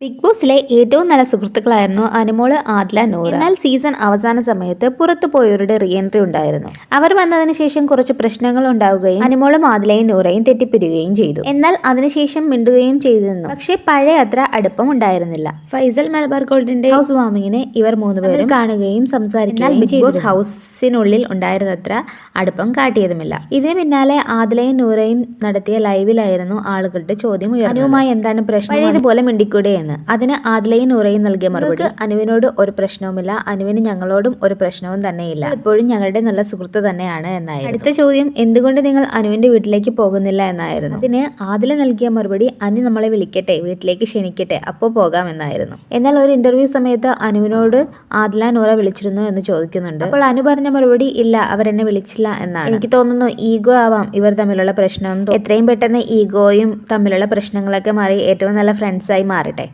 Big ബോസിലെ ഏറ്റവും നല്ല സുഹൃത്തുക്കളായിരുന്നു അനുമോള്, ആദില, നൂറ. എന്നാൽ സീസൺ അവസാന സമയത്ത് പുറത്തു പോയവരുടെ റീ എൻട്രി ഉണ്ടായിരുന്നു. അവർ വന്നതിന് ശേഷം കുറച്ച് പ്രശ്നങ്ങൾ ഉണ്ടാവുകയും അനുമോളും ആദിലയും നൂറയും തെറ്റിപ്പിരിയുകയും ചെയ്തു. എന്നാൽ അതിനുശേഷം മിണ്ടുകയും ചെയ്തിരുന്നു. പക്ഷേ പഴയ അത്ര അടുപ്പം ഉണ്ടായിരുന്നില്ല. ഫൈസൽ മലബാർ ഗോൾഡിന്റെ ഹൗസ് വാമിങ്ങിന് ഇവർ മൂന്നുപേരും കാണുകയും സംസാരിക്കുകയും ബിഗ് ബോസ് ഹൗസിനുള്ളിൽ ഉണ്ടായിരുന്നത്ര അടുപ്പം കാട്ടിയതുമില്ല. ഇതിന് പിന്നാലെ ആദിലയും നൂറയും നടത്തിയ ലൈവിലായിരുന്നു ആളുകളുടെ ചോദ്യം ഉയർന്നത്. അനുവുമായി എന്താണ് പ്രശ്നം, പഴയതുപോലെ മിണ്ടിക്കൂടെ എന്ന്. അതിന് ആദിലയും നൂറയും നൽകിയ മറുപടി, അനുവിനോട് ഒരു പ്രശ്നവുമില്ല, അനുവിന് ഞങ്ങളോടും ഒരു പ്രശ്നവും തന്നെയില്ല, എപ്പോഴും ഞങ്ങളുടെ നല്ല സുഹൃത്ത് തന്നെയാണ് എന്നായിരുന്നു. അടുത്ത ചോദ്യം, എന്തുകൊണ്ട് നിങ്ങൾ അനുവിന്റെ വീട്ടിലേക്ക് പോകുന്നില്ല എന്നായിരുന്നു. അതിന് ആദില നൽകിയ മറുപടി, അനു നമ്മളെ വിളിക്കട്ടെ, വീട്ടിലേക്ക് ക്ഷണിക്കട്ടെ, അപ്പോൾ പോകാം എന്നായിരുന്നു. എന്നാൽ ഒരു ഇന്റർവ്യൂ സമയത്ത് അനുവിനോട് ആദില നൂറ വിളിച്ചിരുന്നു എന്ന് ചോദിക്കുന്നുണ്ട്. അപ്പോൾ അനു പറഞ്ഞ മറുപടി, ഇല്ല, അവരെന്നെ വിളിച്ചില്ല എന്നാണ്. എനിക്ക് തോന്നുന്നു ഈഗോ ആവാം ഇവർ തമ്മിലുള്ള പ്രശ്നം. എത്രയും പെട്ടെന്ന് ഈഗോയും തമ്മിലുള്ള പ്രശ്നങ്ങളൊക്കെ മാറി ഏറ്റവും നല്ല ഫ്രണ്ട്സായി മാറട്ടെ.